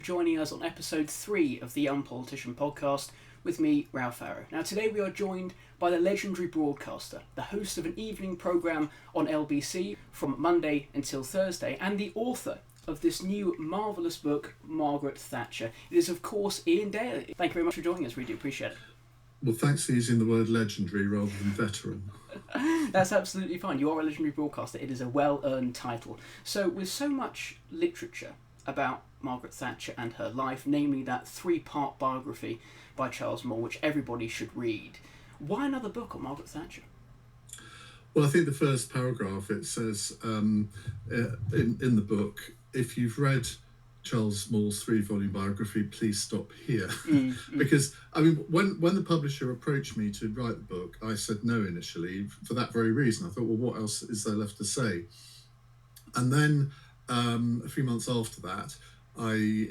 Joining us on episode 3 of the Young Politician podcast with me, Ralph Farrow. Now today we are joined by the legendary broadcaster, the host of an evening programme on LBC from Monday until Thursday, and the author of this new marvellous book, Margaret Thatcher. It is of course Iain Dale. Thank you very much for joining us, we do appreciate it. Well, thanks for using the word legendary rather than veteran. That's absolutely fine. You are a legendary broadcaster. It is a well-earned title. So with so much literature about Margaret Thatcher and her life, namely that 3-part biography by Charles Moore, which everybody should read, why another book on Margaret Thatcher? Well, I think the first paragraph, it says in the book, if you've read Charles Moore's 3-volume biography, please stop here. Because, I mean, when the publisher approached me to write the book, I said no initially for that very reason. I thought, well, what else is there left to say? And then a few months after that, I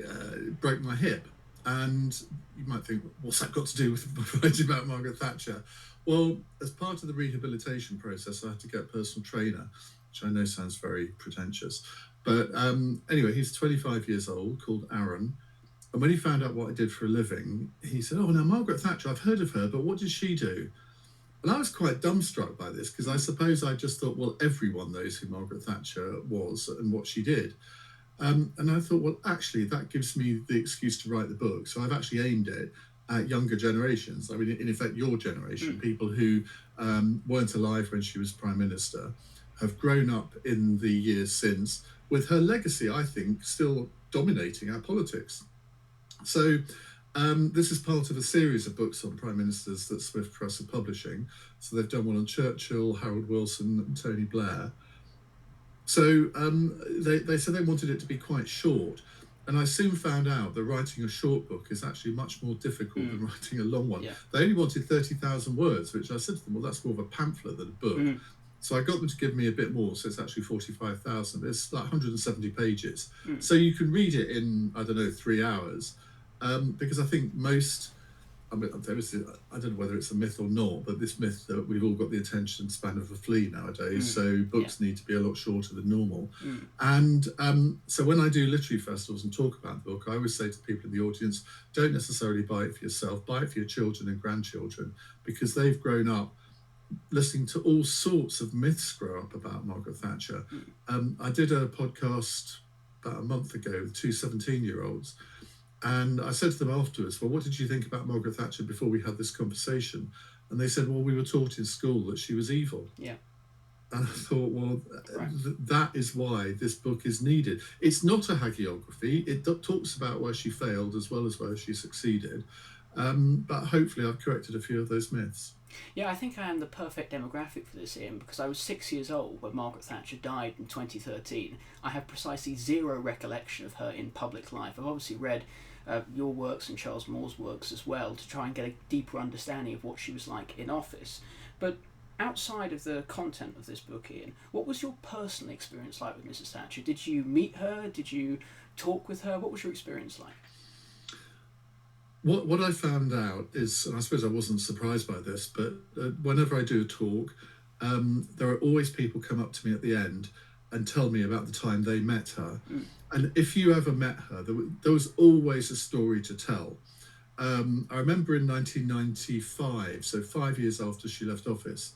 broke my hip. And you might think, what's that got to do with writing about Margaret Thatcher? Well, as part of the rehabilitation process, I had to get a personal trainer, which I know sounds very pretentious. But anyway, he's 25 years old, called Aaron. And when he found out what I did for a living, he said, oh, now Margaret Thatcher, I've heard of her, but what did she do? And I was quite dumbstruck by this, because I suppose I just thought, well, everyone knows who Margaret Thatcher was and what she did. And I thought, well, actually, that gives me the excuse to write the book. So I've actually aimed it at younger generations. I mean, in effect, your generation, people who weren't alive when she was Prime Minister, have grown up in the years since, with her legacy, I think, still dominating our politics. So this is part of a series of books on Prime Ministers that Swift Press are publishing. So they've done one on Churchill, Harold Wilson and Tony Blair. So they said they wanted it to be quite short. And I soon found out that writing a short book is actually much more difficult than writing a long one. Yeah. They only wanted 30,000 words, which I said to them, well, that's more of a pamphlet than a book. So I got them to give me a bit more, so it's actually 45,000. It's like 170 pages. So you can read it in, I don't know, 3 hours. Because I think most, I mean, I don't know whether it's a myth or not, but this myth that we've all got the attention span of a flea nowadays, so books need to be a lot shorter than normal. And so when I do literary festivals and talk about the book, I always say to people in the audience, don't necessarily buy it for yourself, buy it for your children and grandchildren, because they've grown up listening to all sorts of myths grow up about Margaret Thatcher. I did a podcast about a month ago with 2 17-year-olds, and I said to them afterwards, well, what did you think about Margaret Thatcher before we had this conversation? And they said, well, we were taught in school that she was evil. Yeah. And I thought, well, that is why this book is needed. It's not a hagiography. It talks about where she failed as well as where she succeeded. But hopefully I've corrected a few of those myths. Yeah, I think I am the perfect demographic for this, Ian, because I was 6 years old when Margaret Thatcher died in 2013. I have precisely zero recollection of her in public life. I've obviously read your works and Charles Moore's works as well to try and get a deeper understanding of what she was like in office. But outside of the content of this book, Ian, what was your personal experience like with Mrs. Thatcher? Did you meet her? Did you talk with her? What was your experience like? What I found out is, and I suppose I wasn't surprised by this, but whenever I do a talk, there are always people come up to me at the end and tell me about the time they met her. And if you ever met her, there was always a story to tell. I remember in 1995, so 5 years after she left office,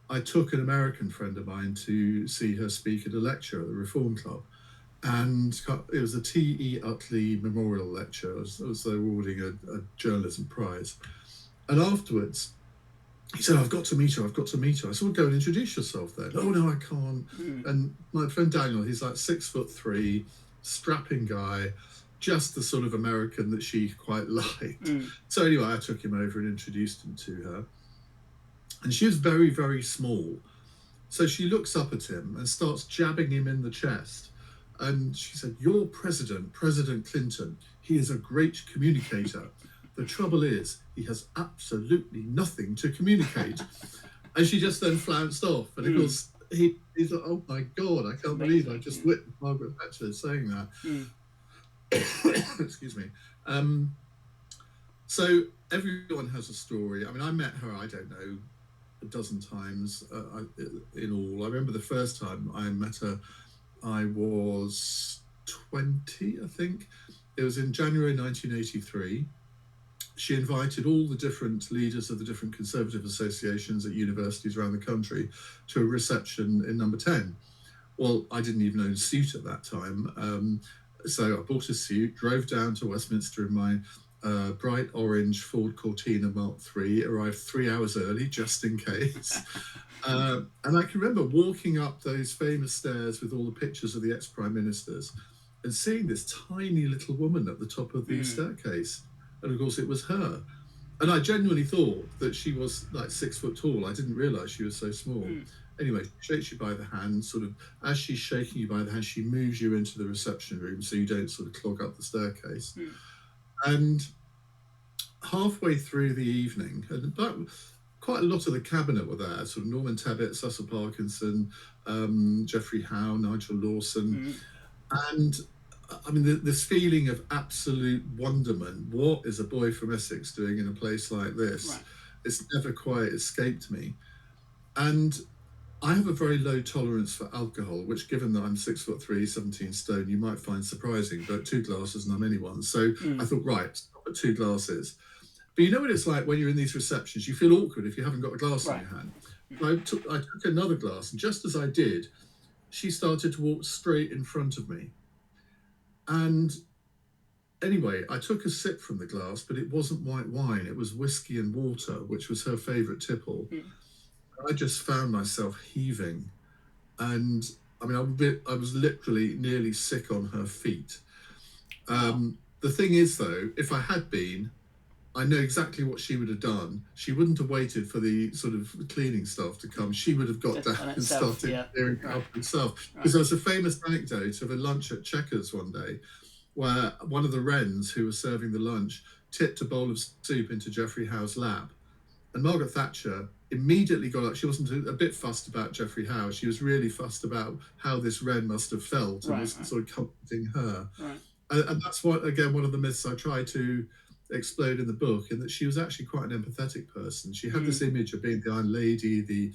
I took an American friend of mine to see her speak at a lecture at the Reform Club. And it was a T.E. Utley Memorial Lecture, as they were awarding a journalism prize. And afterwards, he said, I've got to meet her. I said, well, go and introduce yourself then. Oh, no, I can't. And my friend Daniel, he's like 6'3", strapping guy, just the sort of American that she quite liked. So anyway, I took him over and introduced him to her. And she was very, very small. So she looks up at him and starts jabbing him in the chest. And she said, you're President Clinton. He is a great communicator. The trouble is, he has absolutely nothing to communicate. And she just then flounced off. And of course, he's like, oh my God, I can't believe I just witnessed Margaret Thatcher saying that. Excuse me. So everyone has a story. I mean, I met her, I don't know, a dozen times in all. I remember the first time I met her, I was 20, I think, It was in January 1983. She invited all the different leaders of the different conservative associations at universities around the country to a reception in number 10. Well, I didn't even own a suit at that time. So I bought a suit, drove down to Westminster in my bright orange Ford Cortina Mark III, arrived 3 hours early just in case. And I can remember walking up those famous stairs with all the pictures of the ex-prime ministers and seeing this tiny little woman at the top of the staircase. And of course it was her. And I genuinely thought that she was like 6 foot tall. I didn't realise she was so small. Anyway, she shakes you by the hand, sort of, as she's shaking you by the hand, she moves you into the reception room so you don't sort of clog up the staircase. And halfway through the evening, and quite a lot of the cabinet were there, sort of Norman Tebbit, Cecil Parkinson, Geoffrey Howe, Nigel Lawson. And I mean, this feeling of absolute wonderment. What is a boy from Essex doing in a place like this? Right. It's never quite escaped me. And I have a very low tolerance for alcohol, which, given that I'm 6'3", 17 stone, you might find surprising, but 2 glasses and I'm anyone. So I thought, right, stop at 2 glasses. But you know what it's like when you're in these receptions, you feel awkward if you haven't got a glass in your hand. I took another glass, and just as I did, she started to walk straight in front of me. And anyway, I took a sip from the glass, but it wasn't white wine. It was whiskey and water, which was her favourite tipple. I just found myself heaving. And I mean, I was literally nearly sick on her feet. The thing is, though, if I had been, I know exactly what she would have done. She wouldn't have waited for the sort of cleaning staff to come. She would have got down and started clearing up herself. Because there was a famous anecdote of a lunch at Chequers one day where one of the wrens who was serving the lunch tipped a bowl of soup into Geoffrey Howe's lap. And Margaret Thatcher immediately got up. She wasn't a bit fussed about Geoffrey Howe. She was really fussed about how this wren must have felt and was sort of comforting her. And that's what, again, one of the myths I try to explode in the book, in that she was actually quite an empathetic person. She had this image of being the Iron Lady, the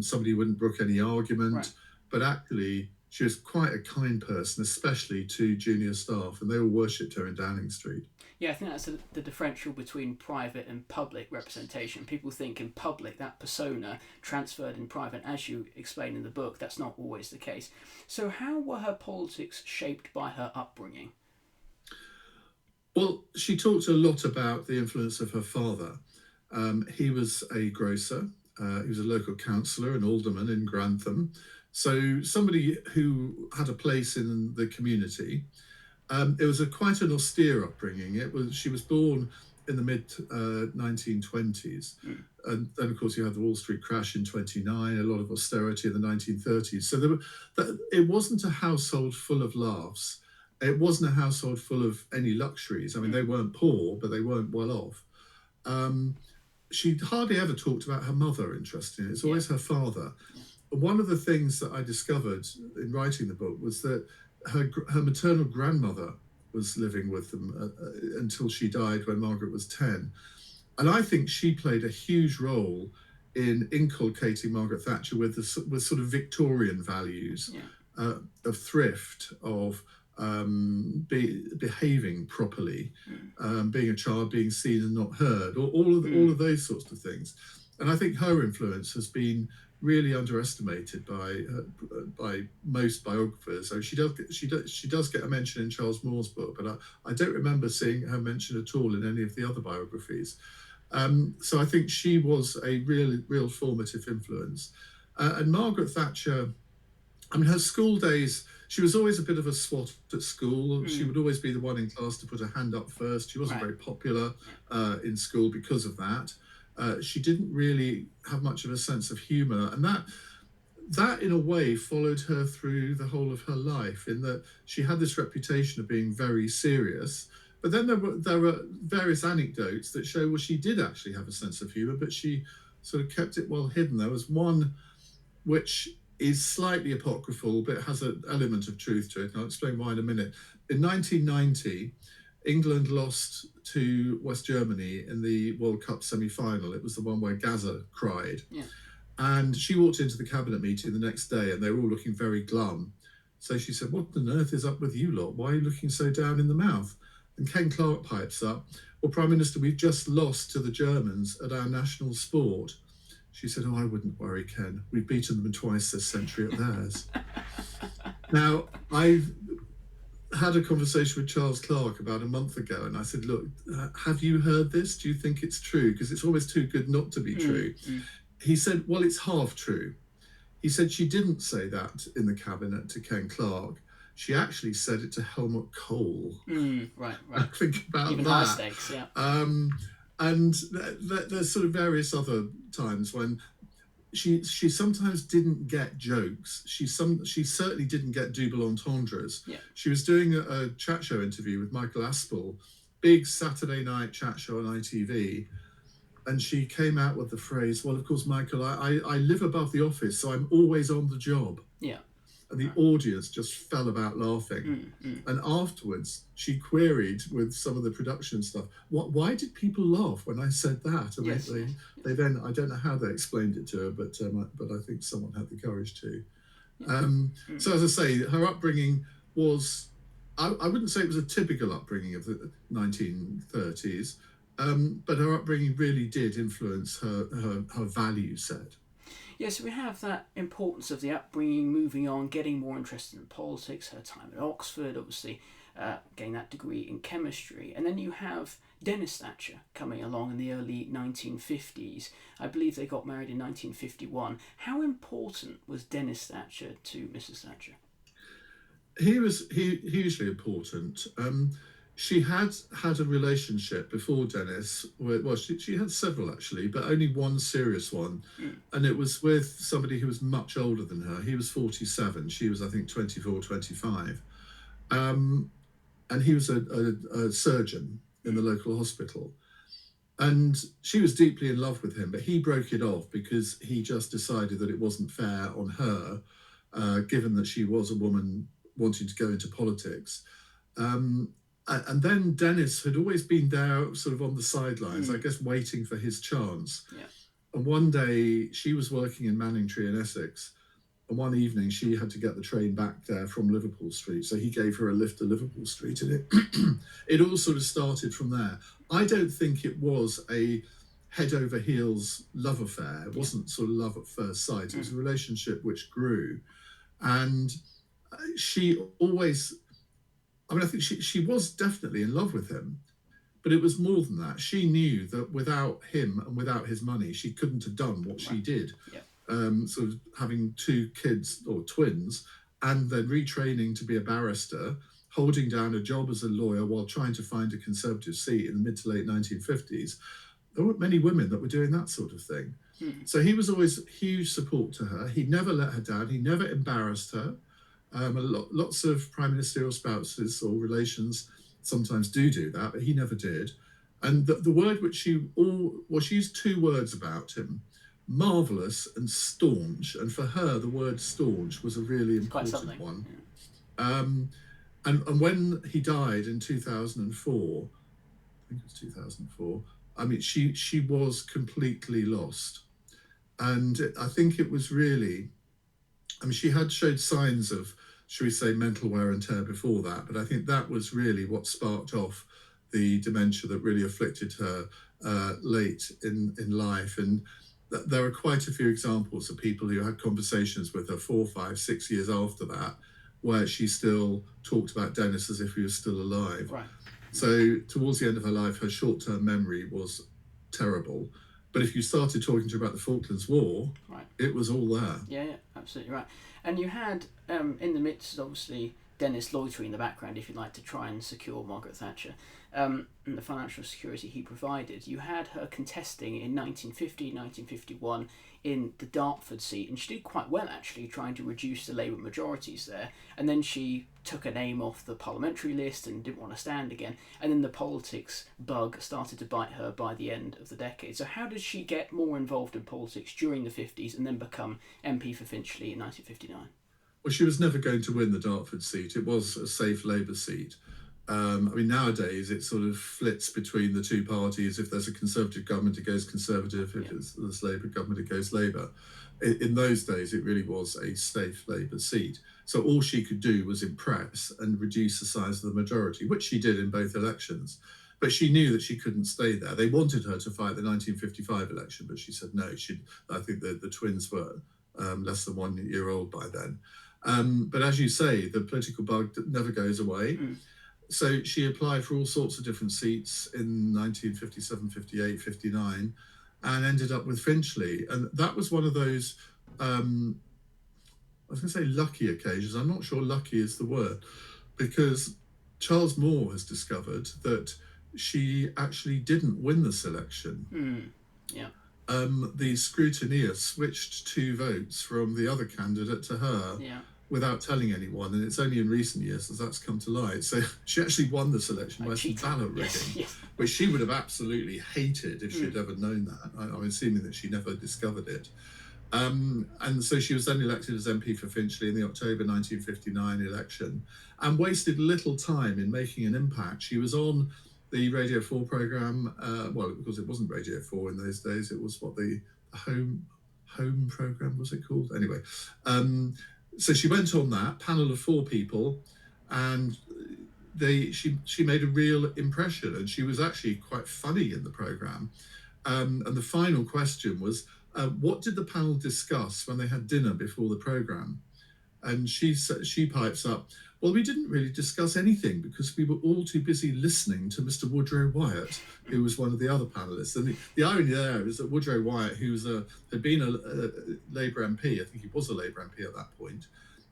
somebody who wouldn't brook any argument, but actually she was quite a kind person, especially to junior staff, and they all worshipped her in Downing Street. Yeah, I think that's the differential between private and public representation. People think in public that persona transferred in private. As you explain in the book, that's not always the case. So how were her politics shaped by her upbringing? Well, she talked a lot about the influence of her father. He was a grocer. He was a local councillor, an alderman in Grantham. So somebody who had a place in the community. It was quite an austere upbringing. She was born in the mid-1920s. And then, of course, you had the Wall Street crash in 1929, a lot of austerity in the 1930s. So it wasn't a household full of laughs. It wasn't a household full of any luxuries. I mean, they weren't poor, but they weren't well off. She hardly ever talked about her mother, interestingly. It's always her father. One of the things that I discovered in writing the book was that her maternal grandmother was living with them until she died when Margaret was 10. And I think she played a huge role in inculcating Margaret Thatcher with sort of Victorian values of thrift, of behaving properly, being a child, being seen and not heard, all of those sorts of things. And I think her influence has been really underestimated by most biographers. So she does get a mention in Charles Moore's book, but I don't remember seeing her mentioned at all in any of the other biographies. So I think she was a real formative influence. And Margaret Thatcher, I mean, her school days, she was always a bit of a swot at school. She would always be the one in class to put her hand up first. She wasn't very popular in school because of that. She didn't really have much of a sense of humour, and that in a way followed her through the whole of her life, in that she had this reputation of being very serious. But then there were various anecdotes that show, well, she did actually have a sense of humour, but she sort of kept it well hidden. There was one which is slightly apocryphal, but has an element of truth to it, and I'll explain why in a minute. In 1990, England lost to West Germany in the World Cup semi-final. It was the one where Gaza cried. And she walked into the cabinet meeting the next day and they were all looking very glum. So she said, "What on earth is up with you lot? Why are you looking so down in the mouth?" And Ken Clarke pipes up, well, Prime Minister, we've just lost to the Germans at our national sport. She said, oh, I wouldn't worry, Ken. We've beaten them twice this century at theirs. Now, I've had a conversation with Charles Clarke about a month ago, and I said, look, have you heard this? Do you think it's true? Because it's almost too good not to be true. He said, well, it's half true. He said she didn't say that in the cabinet to Ken Clarke. She actually said it to Helmut Kohl. Right. Think about even that. high stakes, yeah. And there's sort of various other times when she sometimes didn't get jokes. She certainly didn't get double entendres. Yeah. She was doing a chat show interview with Michael Aspel, big Saturday night chat show on ITV, and she came out with the phrase, well, of course, Michael, I live above the office, so I'm always on the job. Yeah. And the audience just fell about laughing. And afterwards, she queried with some of the production stuff, why did people laugh when I said that? And Yes. they then, I don't know how they explained it to her, but I think someone had the courage to. So as I say, her upbringing was, I wouldn't say it was a typical upbringing of the 1930s, but her upbringing really did influence her value set. Yes, we have that importance of the upbringing, moving on, getting more interested in politics, her time at Oxford, obviously getting that degree in chemistry. And then you have Dennis Thatcher coming along in the early 1950s. I believe they got married in 1951. How important was Dennis Thatcher to Mrs. Thatcher? He was hugely important. She had a relationship before Dennis. She had several actually, but only one serious one. And it was with somebody who was much older than her. He was 47. She was, I think, 24, 25. And he was a surgeon in the local hospital. And she was deeply in love with him, but he broke it off because he just decided that it wasn't fair on her, given that she was a woman wanting to go into politics. And then Dennis had always been there sort of on the sidelines, I guess, waiting for his chance. Yeah. And one day she was working in Manningtree in Essex. And one evening she had to get the train back there from Liverpool Street. So he gave her a lift to Liverpool Street. And it all sort of started from there. I don't think it was a head over heels love affair. It wasn't sort of love at first sight. It was a relationship which grew. And she always... I think she was definitely in love with him, but it was more than that. She knew that without him and without his money, she couldn't have done what she did. Yeah. Sort of having two kids or twins and then retraining to be a barrister, holding down a job as a lawyer while trying to find a Conservative seat in the mid to late 1950s. There weren't many women that were doing that sort of thing. So he was always huge support to her. He never let her down. He never embarrassed her. Lots of prime ministerial spouses or relations sometimes do that, but he never did. And the word which she used two words about him, marvellous and staunch. And for her, the word staunch was a really important one. Yeah. And when he died in 2004, I think it was 2004, I mean, she was completely lost. And I think it was really... I mean, she had showed signs of, shall we say, mental wear and tear before that, but I think that was really what sparked off the dementia that really afflicted her late in life. And there are quite a few examples of people who had conversations with her 4, 5, 6 years after that, where she still talked about Dennis as if he was still alive. Right. So towards the end of her life, her short-term memory was terrible. But if you started talking to her about the Falklands War, it was all there. Yeah, absolutely right. And you had, in the midst, obviously, Dennis loitering in the background, if you like, to try and secure Margaret Thatcher, and the financial security he provided. You had her contesting in 1950, 1951 in the Dartford seat, and she did quite well, actually, trying to reduce the Labour majorities there. And then she took a name off the parliamentary list and didn't want to stand again. And then the politics bug started to bite her by the end of the decade. So how did she get more involved in politics during the 50s and then become MP for Finchley in 1959? Well, she was never going to win the Dartford seat. It was a safe Labour seat. I mean, nowadays it sort of flits between the two parties. If there's a Conservative government, it goes Conservative. If there's Labour government, it goes Labour. in those days, it really was a safe Labour seat. So all she could do was impress and reduce the size of the majority, which she did in both elections. But she knew that she couldn't stay there. They wanted her to fight the 1955 election, but she said no. I think the twins were less than 1 year old by then. But as you say, the political bug never goes away. So she applied for all sorts of different seats in 1957, 58, 59, and ended up with Finchley. And that was one of those, I was going to say lucky occasions. I'm not sure lucky is the word, because Charles Moore has discovered that she actually didn't win the selection. Yeah. The scrutineer switched 2 votes from the other candidate to her. Yeah. Without telling anyone, and it's only in recent years that that's come to light. So she actually won the selection by some ballot rigging, which she would have absolutely hated if she'd ever known that. I'm assuming that she never discovered it. And so she was then elected as MP for Finchley in the October 1959 election, and wasted little time in making an impact. She was on the Radio 4 programme, well, because it wasn't Radio 4 in those days, it was what the home programme was it called? Anyway, so she went on that panel of 4 people, and she made a real impression, and she was actually quite funny in the programme. And the final question was, what did the panel discuss when they had dinner before the programme? And she pipes up, well, we didn't really discuss anything because we were all too busy listening to Mr. Woodrow Wyatt, who was one of the other panellists. And the irony there is that Woodrow Wyatt, who had been a Labour MP, I think he was a Labour MP at that point,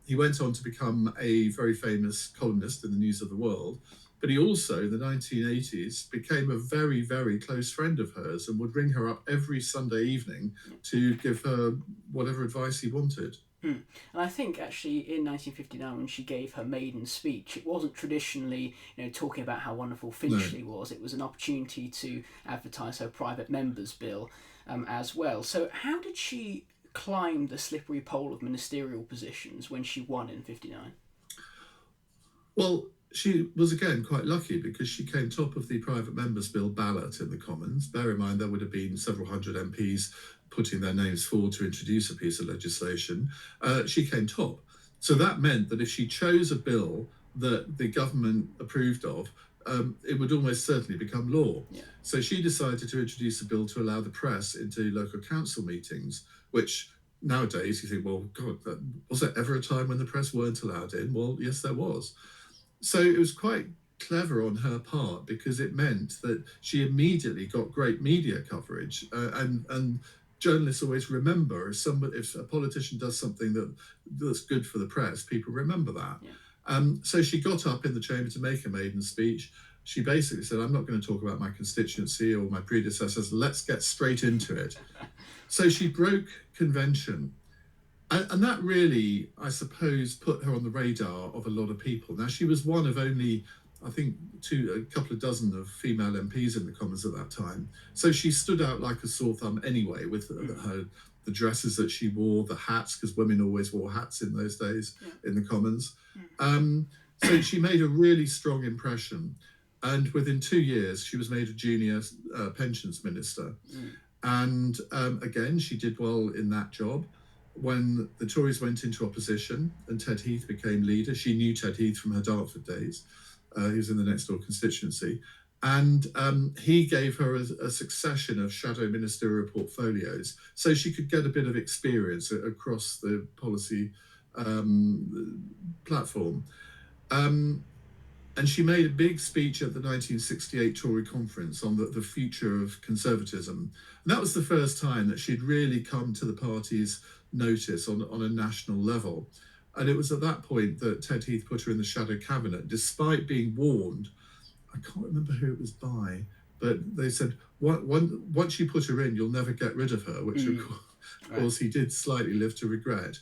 he went on to become a very famous columnist in the News of the World. But he also, in the 1980s, became a very, very close friend of hers and would ring her up every Sunday evening to give her whatever advice he wanted. And I think actually in 1959, when she gave her maiden speech, it wasn't traditionally, talking about how wonderful Finchley was. It was an opportunity to advertise her private member's bill as well. So how did she climb the slippery pole of ministerial positions when she won in 59? Well, she was again quite lucky because she came top of the private members' bill ballot in the Commons. Bear in mind there would have been several hundred MPs putting their names forward to introduce a piece of legislation. She came top. So that meant that if she chose a bill that the government approved of, it would almost certainly become law. Yeah. So she decided to introduce a bill to allow the press into local council meetings, which nowadays you think, well, God, was there ever a time when the press weren't allowed in? Well, yes, there was. So it was quite clever on her part because it meant that she immediately got great media coverage, and journalists always remember if a politician does something that's good for the press, people remember that. Yeah. So she got up in the chamber to make a maiden speech. She basically said, I'm not going to talk about my constituency or my predecessors. Let's get straight into it. So she broke convention. And that really, I suppose, put her on the radar of a lot of people. Now, she was one of only, I think, a couple of dozen of female MPs in the Commons at that time. So she stood out like a sore thumb anyway with the dresses that she wore, the hats, because women always wore hats in those days in the Commons. So she made a really strong impression. And within 2 years, she was made a junior pensions minister. And again, she did well in that job. When the Tories went into opposition and Ted Heath became leader, she knew Ted Heath from her Dartford days. He was in the next door constituency. And he gave her a succession of shadow ministerial portfolios so she could get a bit of experience across the policy platform. And she made a big speech at the 1968 Tory conference on the future of conservatism. And that was the first time that she'd really come to the party's notice on a national level. And it was at that point that Ted Heath put her in the shadow cabinet, despite being warned. I can't remember who it was by, but they said, once you put her in, you'll never get rid of her, which of course he did slightly live to regret.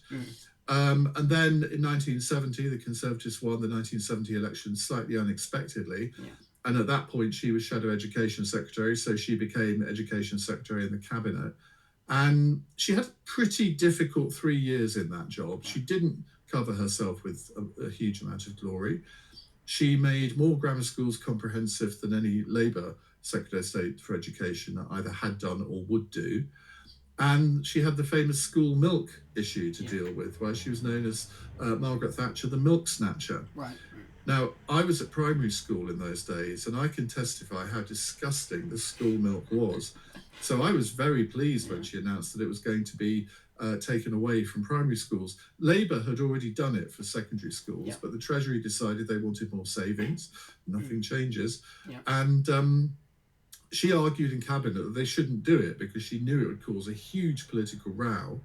And then in 1970, the Conservatives won the 1970 election slightly unexpectedly. And at that point, she was Shadow Education Secretary, so she became Education Secretary in the Cabinet. And she had a pretty difficult 3 years in that job. She didn't cover herself with a huge amount of glory. She made more grammar schools comprehensive than any Labour Secretary of State for Education either had done or would do. And she had the famous school milk issue to Yeah. deal with, where she was known as Margaret Thatcher, the milk snatcher. Right. Now, I was at primary school in those days, and I can testify how disgusting the school milk was. So I was very pleased when she announced that it was going to be taken away from primary schools. Labour had already done it for secondary schools, Yeah. but the Treasury decided they wanted more savings. Nothing changes. Yeah. And she argued in Cabinet that they shouldn't do it because she knew it would cause a huge political row.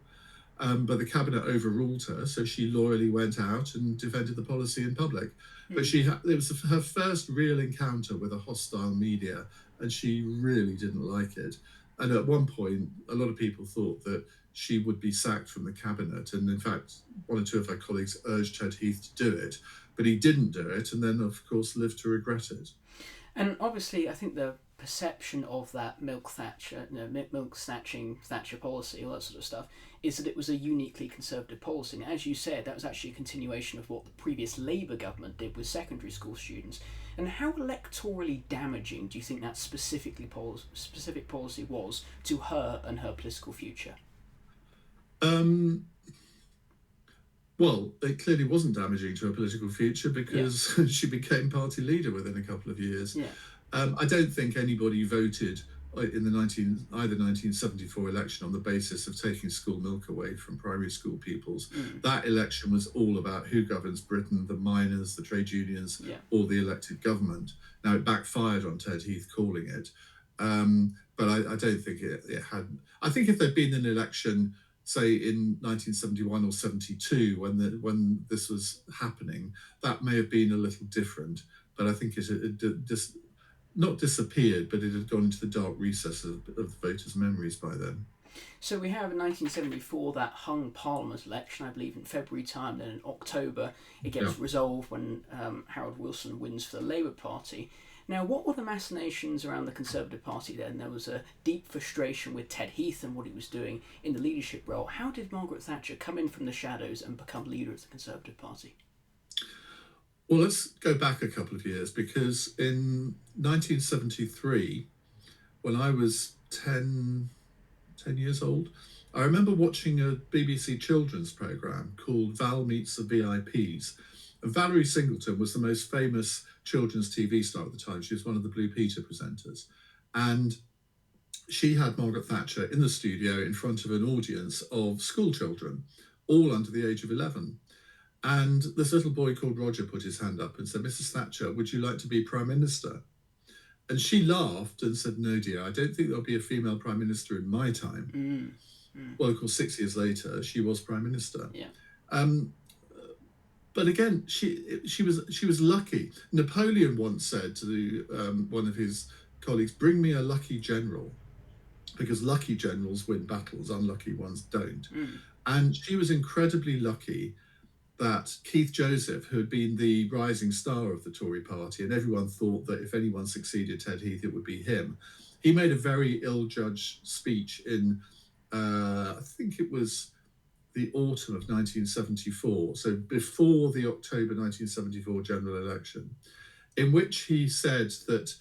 But the Cabinet overruled her, so she loyally went out and defended the policy in public. But it was her first real encounter with a hostile media, and she really didn't like it. And at one point, a lot of people thought that she would be sacked from the Cabinet. And in fact, one or two of her colleagues urged Ted Heath to do it, but he didn't do it, and then, of course, lived to regret it. And obviously, I think the perception of that milk snatching Thatcher policy, all that sort of stuff, is that it was a uniquely Conservative policy. And as you said, that was actually a continuation of what the previous Labour government did with secondary school students. And how electorally damaging do you think that specific policy was to her and her political future? Well, it clearly wasn't damaging to her political future because she became party leader within a couple of years. Yeah. I don't think anybody voted in the 1974 election on the basis of taking school milk away from primary school pupils. That election was all about who governs Britain, the miners, the trade unions, or the elected government. Now, it backfired on Ted Heath calling it, but I don't think it had. I think if there'd been an election, say in 1971 or 72, when this was happening, that may have been a little different. But I think it just not disappeared, but it had gone into the dark recesses of voters' memories by then. So we have in 1974 that hung Parliament election, I believe in February time, then in October it gets resolved when Harold Wilson wins for the Labour Party. Now, what were the machinations around the Conservative Party then? There was a deep frustration with Ted Heath and what he was doing in the leadership role. How did Margaret Thatcher come in from the shadows and become leader of the Conservative Party? Well, let's go back a couple of years, because in 1973, when I was 10 years old, I remember watching a BBC children's programme called Val Meets the VIPs. And Valerie Singleton was the most famous children's TV star at the time. She was one of the Blue Peter presenters. And she had Margaret Thatcher in the studio in front of an audience of school children, all under the age of 11. And this little boy called Roger put his hand up and said, "Mrs. Thatcher, would you like to be Prime Minister?" And she laughed and said, "No, dear, I don't think there'll be a female Prime Minister in my time." Well, of course, 6 years later, she was Prime Minister. But again, she was lucky. Napoleon once said to one of his colleagues, "Bring me a lucky general," because lucky generals win battles, unlucky ones don't. And she was incredibly lucky that Keith Joseph, who had been the rising star of the Tory party, and everyone thought that if anyone succeeded Ted Heath, it would be him. He made a very ill-judged speech in, I think it was the autumn of 1974, so before the October 1974 general election, in which he said that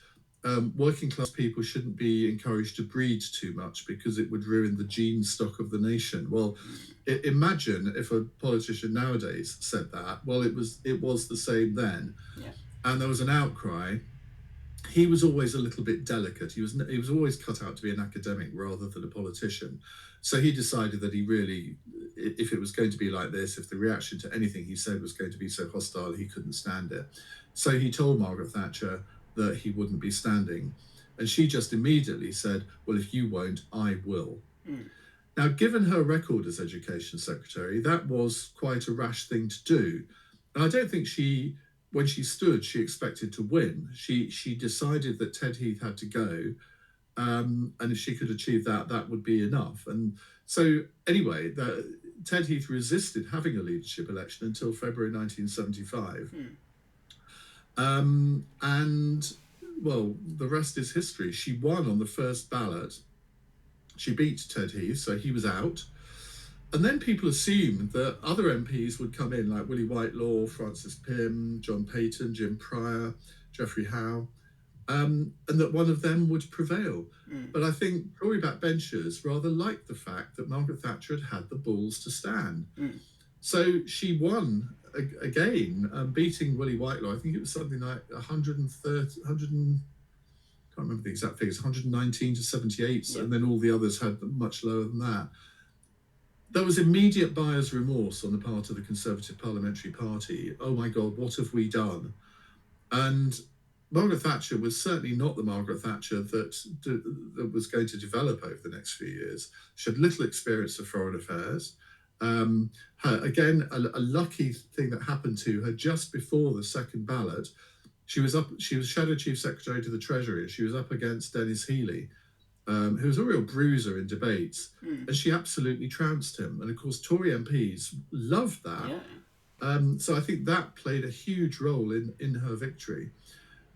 working class people shouldn't be encouraged to breed too much because it would ruin the gene stock of the nation. Well, imagine if a politician nowadays said that. Well, it was the same then, and there was an outcry. He was always a little bit delicate. He was always cut out to be an academic rather than a politician. So he decided that he really, if it was going to be like this, if the reaction to anything he said was going to be so hostile, he couldn't stand it. So he told Margaret Thatcher that he wouldn't be standing. And she just immediately said, "Well, if you won't, I will." Now, given her record as Education Secretary, that was quite a rash thing to do. And I don't think when she stood, she expected to win. She decided that Ted Heath had to go. And if she could achieve that, that would be enough. And so anyway, Ted Heath resisted having a leadership election until February 1975. And, well, the rest is history. She won on the first ballot. She beat Ted Heath, so he was out. And then people assumed that other MPs would come in, like Willie Whitelaw, Francis Pym, John Payton, Jim Pryor, Geoffrey Howe. and that one of them would prevail. But I think Tory backbenchers rather liked the fact that Margaret Thatcher had the balls to stand. So she won again, beating Willie Whitelaw. I think it was something like 130, 100 and, can't remember the exact figures, 119 to 78, and then all the others had much lower than that. There was immediate buyer's remorse on the part of the Conservative Parliamentary Party. Oh my God, what have we done? And Margaret Thatcher was certainly not the Margaret Thatcher that was going to develop over the next few years. She had little experience of foreign affairs. A lucky thing that happened to her just before the second ballot. She was Shadow Chief Secretary to the Treasury. She was up against Dennis Healey, who was a real bruiser in debates, and she absolutely trounced him. And of course, Tory MPs loved that. So I think that played a huge role in her victory.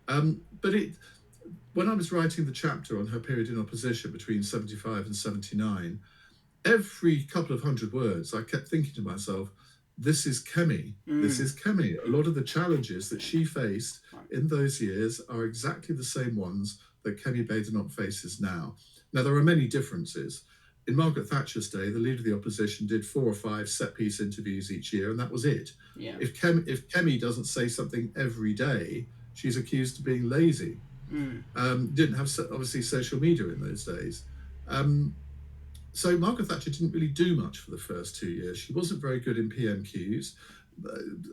When I was writing the chapter on her period in opposition between 75 and 79, every couple of hundred words, I kept thinking to myself, this is Kemi. This is Kemi. A lot of the challenges that she faced in those years are exactly the same ones that Kemi Badenoch faces now. Now, there are many differences. In Margaret Thatcher's day, the leader of the opposition did 4 or 5 set-piece interviews each year, and that was it. If Kemi doesn't say something every day, she's accused of being lazy. Didn't have, obviously, social media in those days. So Margaret Thatcher didn't really do much for the first 2 years. She wasn't very good in PMQs.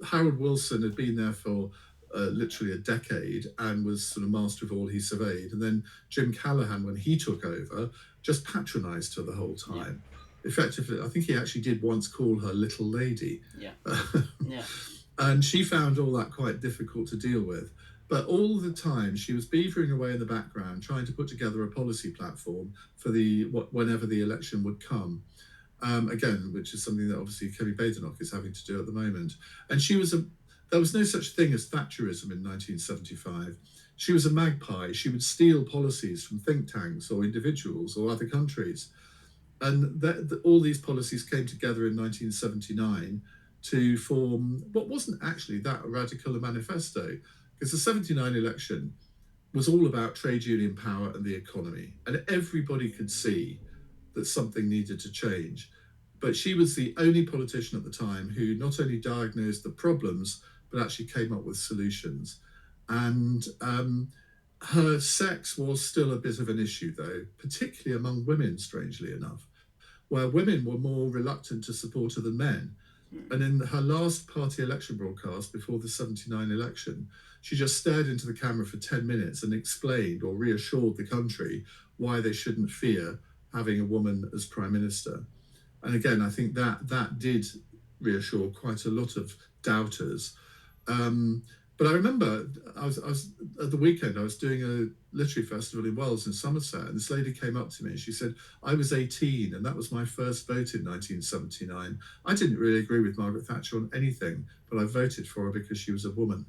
Harold Wilson had been there for literally a decade and was sort of master of all he surveyed. And then Jim Callaghan, when he took over, just patronised her the whole time. Effectively, I think he actually did once call her little lady. And she found all that quite difficult to deal with. But all the time, she was beavering away in the background, trying to put together a policy platform for whenever the election would come. Again, which is something that obviously Kemi Badenoch is having to do at the moment. And there was no such thing as Thatcherism in 1975. She was a magpie. She would steal policies from think tanks or individuals or other countries. And all these policies came together in 1979 to form what wasn't actually that radical a manifesto. Because the 79 election was all about trade union power and the economy. And everybody could see that something needed to change. But she was the only politician at the time who not only diagnosed the problems, but actually came up with solutions. And her sex was still a bit of an issue, though, particularly among women, strangely enough, where women were more reluctant to support her than men. And in her last party election broadcast before the 79 election, she just stared into the camera for 10 minutes and explained or reassured the country why they shouldn't fear having a woman as Prime Minister. And again, I think that did reassure quite a lot of doubters. But I remember I was at the weekend, I was doing a literary festival in Wells in Somerset, and this lady came up to me and she said, I was 18 and that was my first vote in 1979. I didn't really agree with Margaret Thatcher on anything, but I voted for her because she was a woman.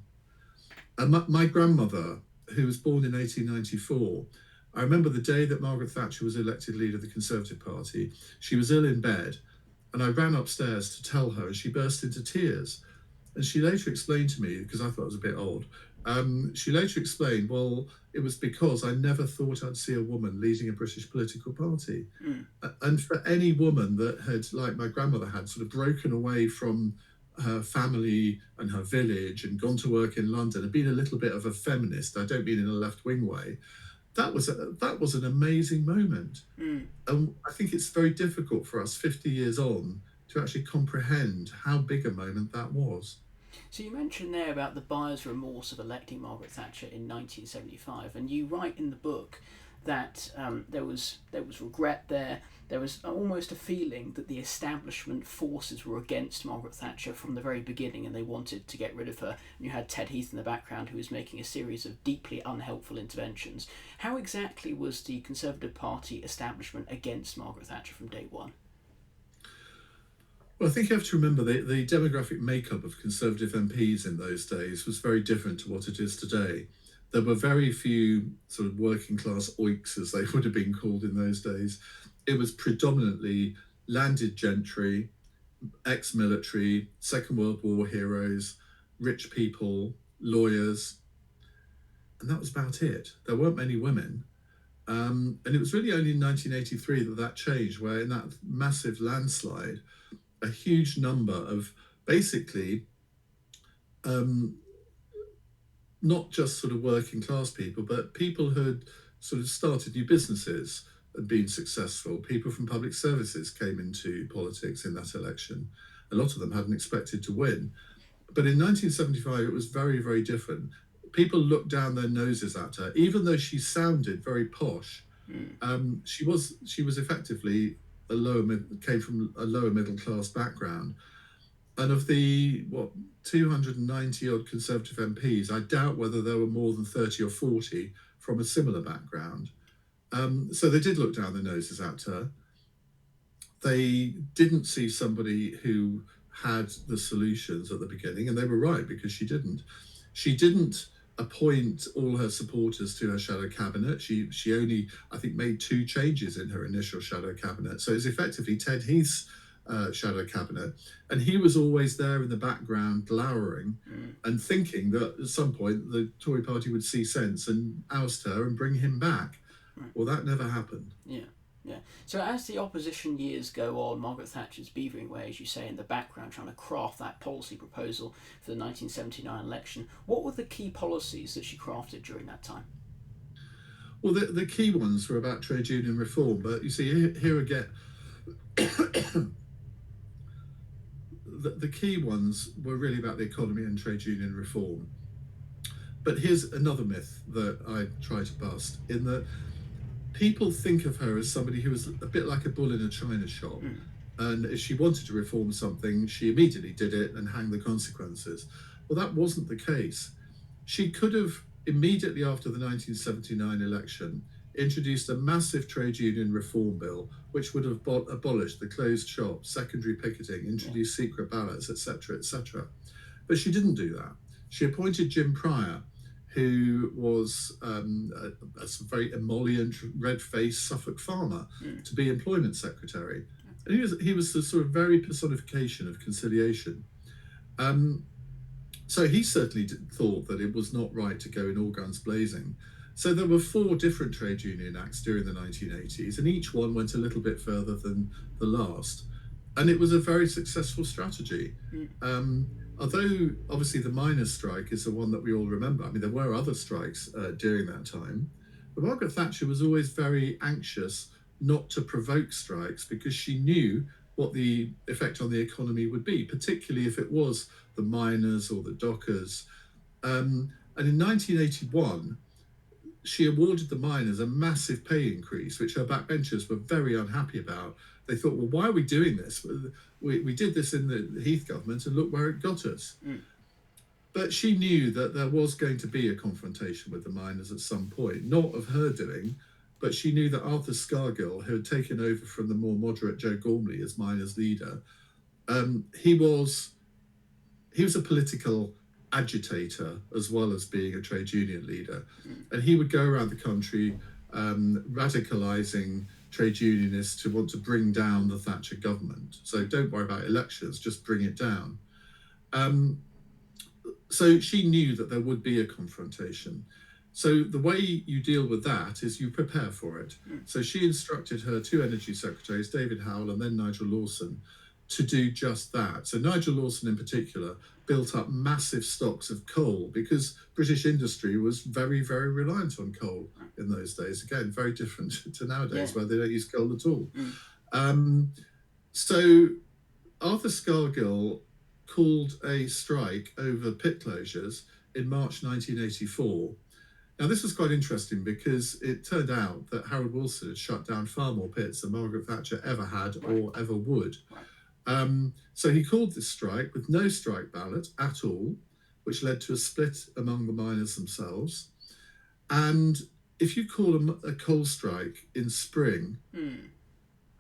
And my grandmother, who was born in 1894, I remember the day that Margaret Thatcher was elected leader of the Conservative Party. She was ill in bed, and I ran upstairs to tell her, and she burst into tears. And she later explained to me, because I thought it was a bit odd, she later explained, well, it was because I never thought I'd see a woman leading a British political party. And for any woman that had, like my grandmother had, sort of broken away from her family and her village and gone to work in London and been a little bit of a feminist, I don't mean in a left-wing way, that was an amazing moment. And I think it's very difficult for us 50 years on to actually comprehend how big a moment that was. So you mentioned there about the buyer's remorse of electing Margaret Thatcher in 1975, and you write in the book that there was regret there. There was almost a feeling that the establishment forces were against Margaret Thatcher from the very beginning, and they wanted to get rid of her. And you had Ted Heath in the background, who was making a series of deeply unhelpful interventions. How exactly was the Conservative Party establishment against Margaret Thatcher from day one? Well, I think you have to remember the demographic makeup of Conservative MPs in those days was very different to what it is today. There were very few sort of working class oiks, as they would have been called in those days. It was predominantly landed gentry, ex-military, Second World War heroes, rich people, lawyers. and that was about it. There weren't many women. And it was really only in 1983 that changed, where in that massive landslide, a huge number of basically um, not just sort of working class people, but people who had sort of started new businesses and been successful. People from public services came into politics in that election. A lot of them hadn't expected to win. But in 1975, it was very, very different. People looked down their noses at her, even though she sounded very posh. She was effectively came from a lower middle class background, and of the 290 odd Conservative MPs, I doubt whether there were more than 30 or 40 from a similar background. So they did look down their noses at her. They didn't see somebody who had the solutions at the beginning, and they were right, because she didn't. She didn't appoint all her supporters to her shadow cabinet. She only, I think, made 2 changes in her initial shadow cabinet. So it's effectively Ted Heath's shadow cabinet, and he was always there in the background glowering and thinking that at some point the Tory party would see sense and oust her and bring him back. Well, that never happened. Yeah. So as the opposition years go on, Margaret Thatcher's beavering away, as you say, in the background, trying to craft that policy proposal for the 1979 election. What were the key policies that she crafted during that time? Well, the key ones were about trade union reform, but you see, here again, the key ones were really about the economy and trade union reform. But here's another myth that I try to bust, in that people think of her as somebody who was a bit like a bull in a china shop. And if she wanted to reform something, she immediately did it and hang the consequences. Well, that wasn't the case. She could have, immediately after the 1979 election, introduced a massive trade union reform bill, which would have abolished the closed shop, secondary picketing, introduced secret ballots, etc., etc. But she didn't do that. She appointed Jim Pryor, who was a very emollient, red-faced Suffolk farmer, to be employment secretary. And he was the sort of very personification of conciliation. So he certainly thought that it was not right to go in all guns blazing. So there were 4 different trade union acts during the 1980s, and each one went a little bit further than the last. And it was a very successful strategy. Although obviously the miners' strike is the one that we all remember. I mean, there were other strikes during that time, but Margaret Thatcher was always very anxious not to provoke strikes, because she knew what the effect on the economy would be, particularly if it was the miners or the dockers. And in 1981, she awarded the miners a massive pay increase, which her backbenchers were very unhappy about. They thought, well, why are we doing this? We did this in the Heath government, and look where it got us. But she knew that there was going to be a confrontation with the miners at some point, not of her doing, but she knew that Arthur Scargill, who had taken over from the more moderate Joe Gormley as miners' leader, he was a political agitator as well as being a trade union leader. And he would go around the country radicalising trade unionists to want to bring down the Thatcher government. So don't worry about elections, just bring it down. So she knew that there would be a confrontation. So the way you deal with that is you prepare for it. So she instructed her 2 energy secretaries, David Howell and then Nigel Lawson, to do just that. So Nigel Lawson in particular built up massive stocks of coal, because British industry was very, very reliant on coal in those days. Again, very different to nowadays, where they don't use coal at all. So Arthur Scargill called a strike over pit closures in March 1984. Now, this was quite interesting, because it turned out that Harold Wilson had shut down far more pits than Margaret Thatcher ever had or ever would. So he called this strike with no strike ballot at all, which led to a split among the miners themselves. And if you call a coal strike in spring,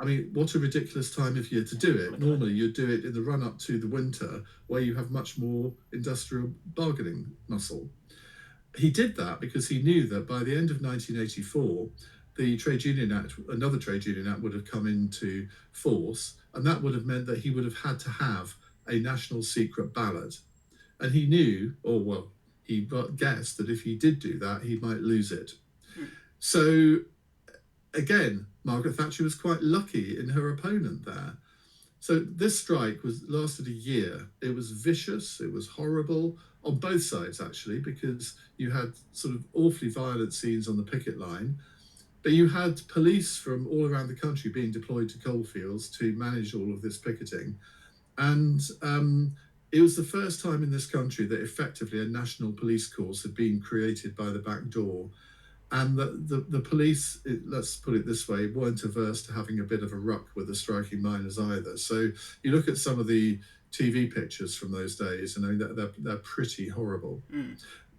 I mean, what a ridiculous time of year to do it. Normally, you'd do it in the run-up to the winter, where you have much more industrial bargaining muscle. He did that because he knew that by the end of 1984, the Trade Union Act, another Trade Union Act, would have come into force, and that would have meant that he would have had to have a national secret ballot. And he knew, he guessed that if he did do that, he might lose it. So again, Margaret Thatcher was quite lucky in her opponent there. So this strike lasted a year. It was vicious, it was horrible on both sides actually, because you had sort of awfully violent scenes on the picket line, but you had police from all around the country being deployed to coalfields to manage all of this picketing. And it was the first time in this country that effectively a national police force had been created by the back door. And the police, let's put it this way, weren't averse to having a bit of a ruck with the striking miners either. So you look at some of the TV pictures from those days, and I mean, they're pretty horrible.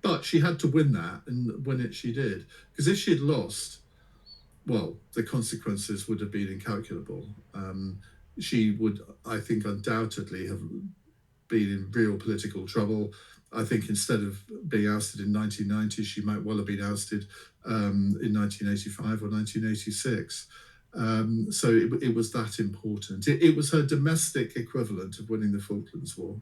But she had to win that, and win it she did. Because if she had lost, well, the consequences would have been incalculable. She would, I think, undoubtedly have been in real political trouble. I think instead of being ousted in 1990, she might well have been ousted in 1985 or 1986. So it was that important. It was her domestic equivalent of winning the Falklands War.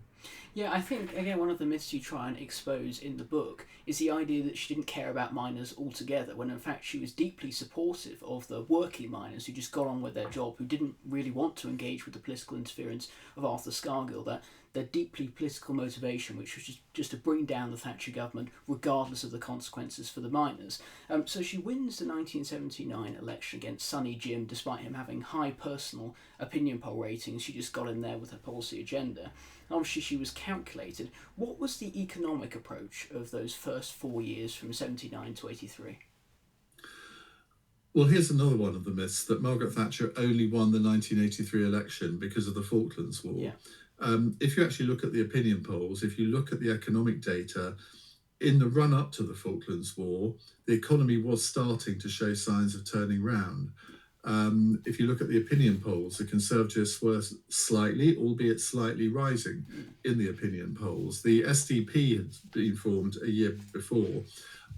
Yeah, I think, again, one of the myths you try and expose in the book is the idea that she didn't care about miners altogether, when in fact she was deeply supportive of the working miners who just got on with their job, who didn't really want to engage with the political interference of Arthur Scargill. Their deeply political motivation, which was just to bring down the Thatcher government, regardless of the consequences for the miners. So she wins the 1979 election against Sonny Jim, despite him having high personal opinion poll ratings. She just got in there with her policy agenda. Obviously, she was calculated. What was the economic approach of those first 4 years from 79 to 83? Well, here's another one of the myths, that Margaret Thatcher only won the 1983 election because of the Falklands War. Yeah. If you actually look at the opinion polls, if you look at the economic data, in the run-up to the Falklands War, the economy was starting to show signs of turning round. If you look at the opinion polls, the Conservatives were slightly, albeit slightly, rising in the opinion polls. The SDP had been formed a year before.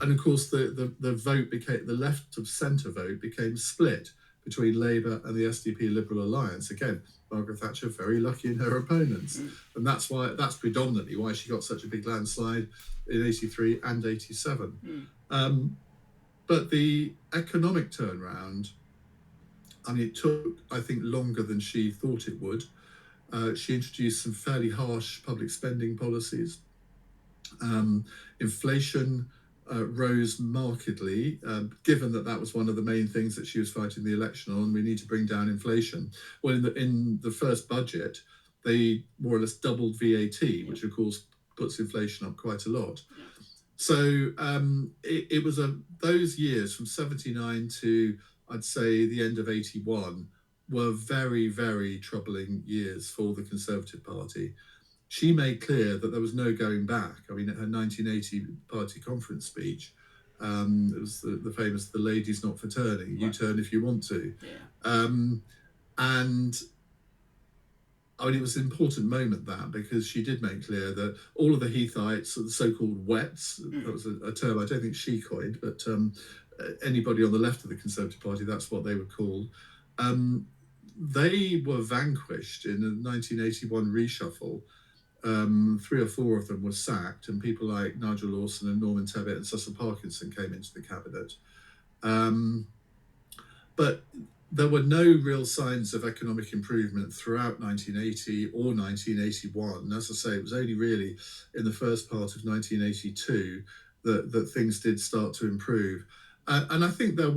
And of course, the vote became, the left of centre vote became split between Labour and the SDP Liberal Alliance. Again, Margaret Thatcher very lucky in her opponents. And that's predominantly why she got such a big landslide in 83 and 87. But the economic turnaround, I mean, it took, I think, longer than she thought it would. She introduced some fairly harsh public spending policies. Inflation rose markedly, given that was one of the main things that she was fighting the election on. We need to bring down inflation. Well, in the first budget, they more or less doubled VAT, which of course puts inflation up quite a lot. So it was those years from 79 to, I'd say, the end of 81 were very, very troubling years for the Conservative Party. She made clear that there was no going back. I mean, at her 1980 party conference speech, it was the famous, "The ladies not for turning, you turn if you want to." And I mean, it was an important moment, that, because she did make clear that all of the Heathites, the so-called wets, that was a term I don't think she coined, but anybody on the left of the Conservative Party, that's what they were called. They were vanquished in the 1981 reshuffle. 3 or 4 of them were sacked, and people like Nigel Lawson and Norman Tebbit and Cecil Parkinson came into the cabinet. But there were no real signs of economic improvement throughout 1980 or 1981. As I say, it was only really in the first part of 1982 that things did start to improve. And I think it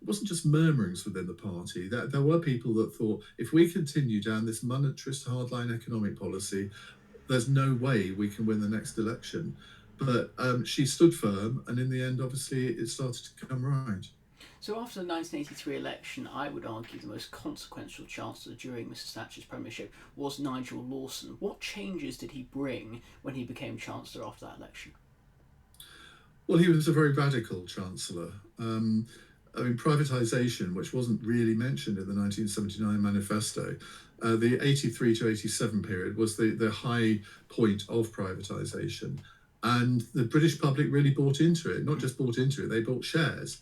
wasn't just murmurings within the party. There were people that thought, if we continue down this monetarist hardline economic policy, there's no way we can win the next election. But she stood firm, and in the end, obviously, it started to come right. So after the 1983 election, I would argue the most consequential chancellor during Mrs Thatcher's premiership was Nigel Lawson. What changes did he bring when he became chancellor after that election? Well, he was a very radical chancellor. I mean, privatisation, which wasn't really mentioned in the 1979 manifesto, the 83 to 87 period was the high point of privatisation. And the British public really bought into it. Not just bought into it, they bought shares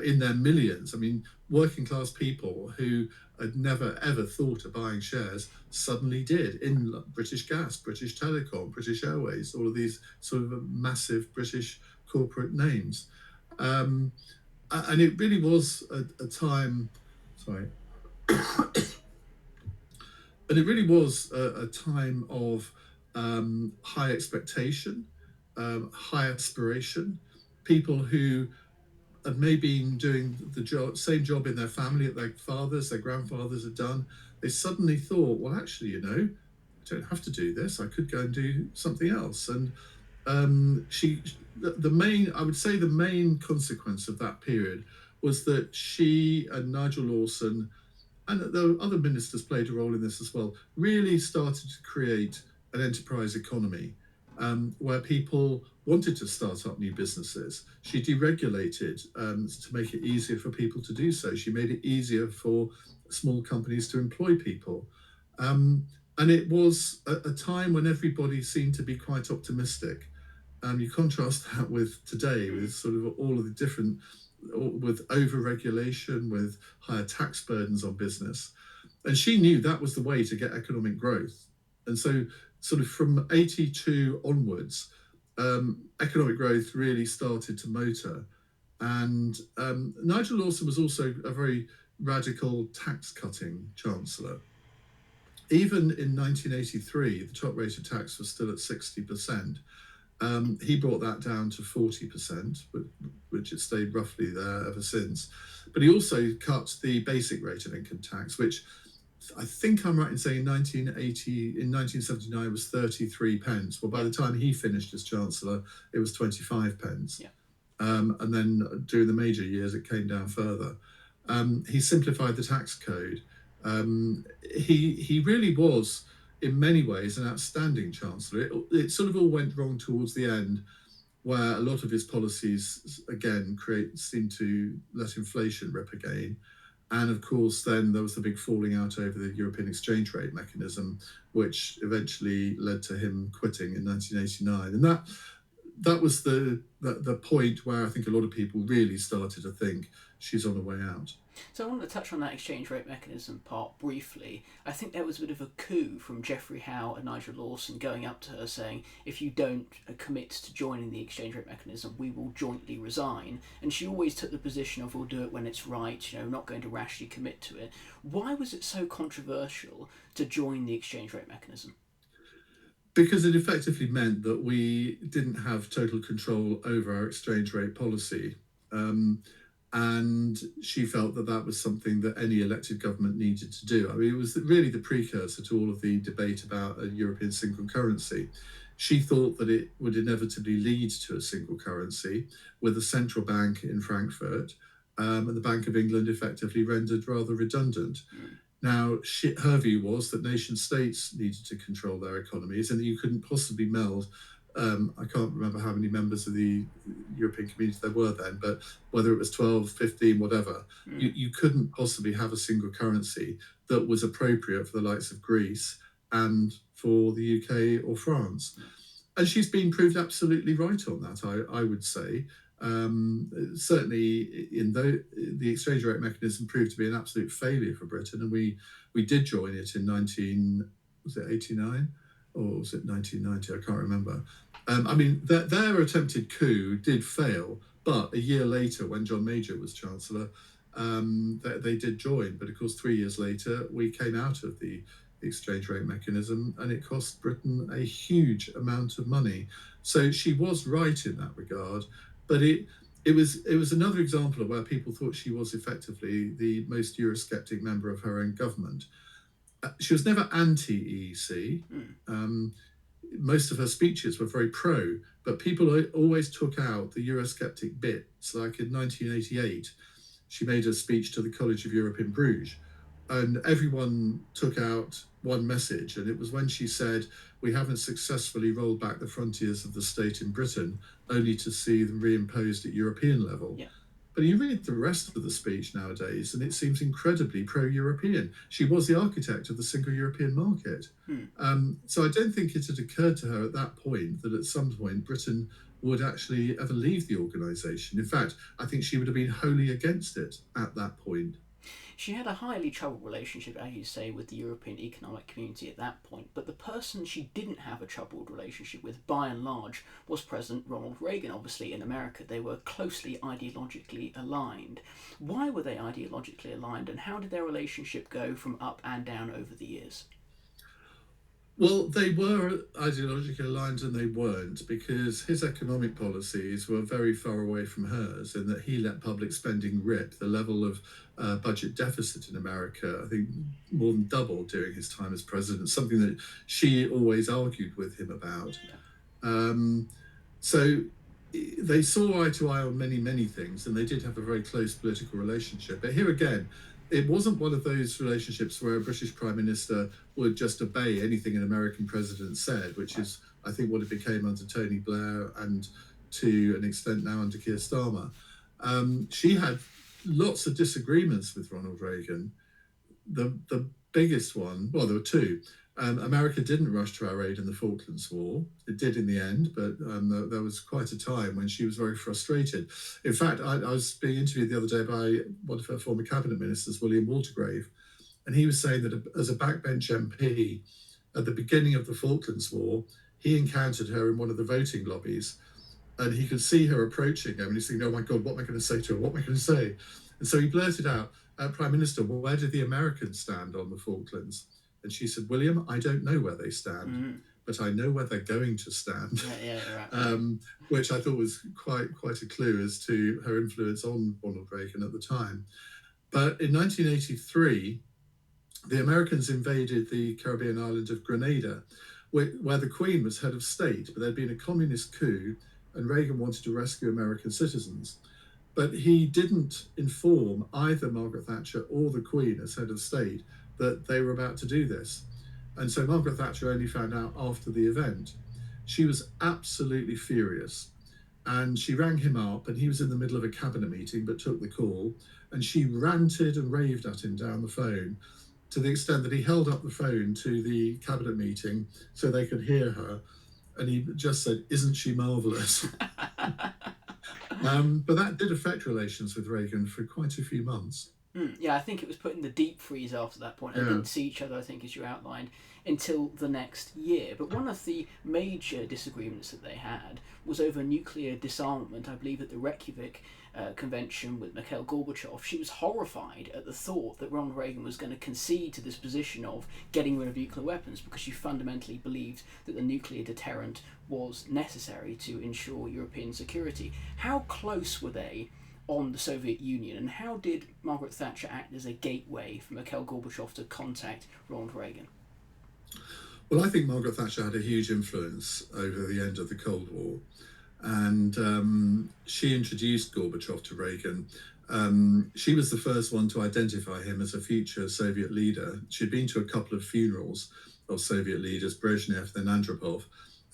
in their millions. I mean, working class people who had never ever thought of buying shares suddenly did in British Gas, British Telecom, British Airways, all of these sort of massive British corporate names. And it really was a time, sorry, and it really was a time of high expectation, high aspiration. People who had maybe been doing the same job in their family that their fathers, their grandfathers had done. They suddenly thought, well, actually, I don't have to do this. I could go and do something else. And I would say the main consequence of that period was that she and Nigel Lawson, and the other ministers played a role in this as well, really started to create an enterprise economy where people wanted to start up new businesses. She deregulated to make it easier for people to do so. She made it easier for small companies to employ people. And it was a time when everybody seemed to be quite optimistic. You contrast that with today, with sort of all of the different, with over-regulation, with higher tax burdens on business. And she knew that was the way to get economic growth. And so sort of from 82 onwards, economic growth really started to motor. And Nigel Lawson was also a very radical tax-cutting chancellor. Even in 1983, the top rate of tax was still at 60%. He brought that down to 40%, which it stayed roughly there ever since. But he also cut the basic rate of income tax, which I think I'm right in saying in 1979 was 33 pence. Well, by the time he finished as Chancellor, it was 25 pence. Yeah. And then during the major years, it came down further. He simplified the tax code. He really was, in many ways, an outstanding chancellor. It sort of all went wrong towards the end, where a lot of his policies, again, seemed to let inflation rip again. And of course, then there was the big falling out over the European exchange rate mechanism, which eventually led to him quitting in 1989. And that was the point where I think a lot of people really started to think she's on her way out. So I want to touch on that exchange rate mechanism part briefly. I think there was a bit of a coup from Geoffrey Howe and Nigel Lawson going up to her saying, if you don't commit to joining the exchange rate mechanism, we will jointly resign. And she always took the position of, we'll do it when it's right, not going to rashly commit to it. Why was it so controversial to join the exchange rate mechanism? Because it effectively meant that we didn't have total control over our exchange rate policy. And she felt that that was something that any elected government needed to do. I mean, it was really the precursor to all of the debate about a European single currency. She thought that it would inevitably lead to a single currency with a central bank in Frankfurt, and the Bank of England effectively rendered rather redundant. Now, her view was that nation states needed to control their economies and that you couldn't possibly meld. I can't remember how many members of the European community there were then, but whether it was 12, 15, whatever, you couldn't possibly have a single currency that was appropriate for the likes of Greece and for the UK or France. And she's been proved absolutely right on that, I would say. Certainly, the exchange rate mechanism proved to be an absolute failure for Britain, and we did join it in 1989 or was it 1990? I can't remember. I mean, their attempted coup did fail, but a year later, when John Major was Chancellor, they did join. But of course, 3 years later, we came out of the exchange rate mechanism, and it cost Britain a huge amount of money. So she was right in that regard, but it was another example of where people thought she was effectively the most Eurosceptic member of her own government. She was never anti-EEC. Most of her speeches were very pro, but people always took out the Eurosceptic bits. Like in 1988, she made a speech to the College of Europe in Bruges, and everyone took out one message, and it was when she said, we haven't successfully rolled back the frontiers of the state in Britain, only to see them reimposed at European level. Yeah. But you read the rest of the speech nowadays, and it seems incredibly pro-European. She was the architect of the single European market. So I don't think it had occurred to her at that point that at some point Britain would actually ever leave the organisation. In fact, I think she would have been wholly against it at that point. She had a highly troubled relationship, as you say, with the European Economic Community at that point, but the person she didn't have a troubled relationship with, by and large, was President Ronald Reagan. Obviously, in America, they were closely ideologically aligned. Why were they ideologically aligned, and how did their relationship go from up and down over the years? Well, they were ideologically aligned and they weren't, because his economic policies were very far away from hers, in that he let public spending rip. The level of budget deficit in America, I think, more than doubled during his time as president, something that she always argued with him about. So they saw eye to eye on many, many things, and they did have a very close political relationship. But here again, it wasn't one of those relationships where a British Prime Minister would just obey anything an American president said, which is, I think, what it became under Tony Blair and to an extent now under Keir Starmer. She had lots of disagreements with Ronald Reagan. The biggest one, well, there were two. America didn't rush to our aid in the Falklands War. It did in the end, but there was quite a time when she was very frustrated. In fact, I was being interviewed the other day by one of her former cabinet ministers, William Waldegrave, and he was saying that as a backbench MP at the beginning of the Falklands War, he encountered her in one of the voting lobbies, and he could see her approaching him, and he's thinking, oh my God, what am I going to say to her? What am I going to say? And so he blurted out, Prime Minister, where do the Americans stand on the Falklands? And she said, William, I don't know where they stand, but I know where they're going to stand. Right. Which I thought was quite a clue as to her influence on Ronald Reagan at the time. But in 1983, the Americans invaded the Caribbean island of Grenada, where the Queen was head of state, but there'd been a communist coup, and Reagan wanted to rescue American citizens. But he didn't inform either Margaret Thatcher or the Queen as head of state that they were about to do this. And so Margaret Thatcher only found out after the event. She was absolutely furious. And she rang him up, and he was in the middle of a cabinet meeting but took the call. And she ranted and raved at him down the phone, to the extent that he held up the phone to the cabinet meeting so they could hear her. And he just said, isn't she marvellous? But that did affect relations with Reagan for quite a few months. Yeah, I think it was put in the deep freeze after that point. They didn't see each other, I think, as you outlined, until the next year. But one of the major disagreements that they had was over nuclear disarmament. I believe at the Reykjavik convention with Mikhail Gorbachev, she was horrified at the thought that Ronald Reagan was going to concede to this position of getting rid of nuclear weapons, because she fundamentally believed that the nuclear deterrent was necessary to ensure European security. How close were they on the Soviet Union, and how did Margaret Thatcher act as a gateway for Mikhail Gorbachev to contact Ronald Reagan? Well, I think Margaret Thatcher had a huge influence over the end of the Cold War, and she introduced Gorbachev to Reagan. She was the first one to identify him as a future Soviet leader. She'd been to a couple of funerals of Soviet leaders, Brezhnev, then Andropov,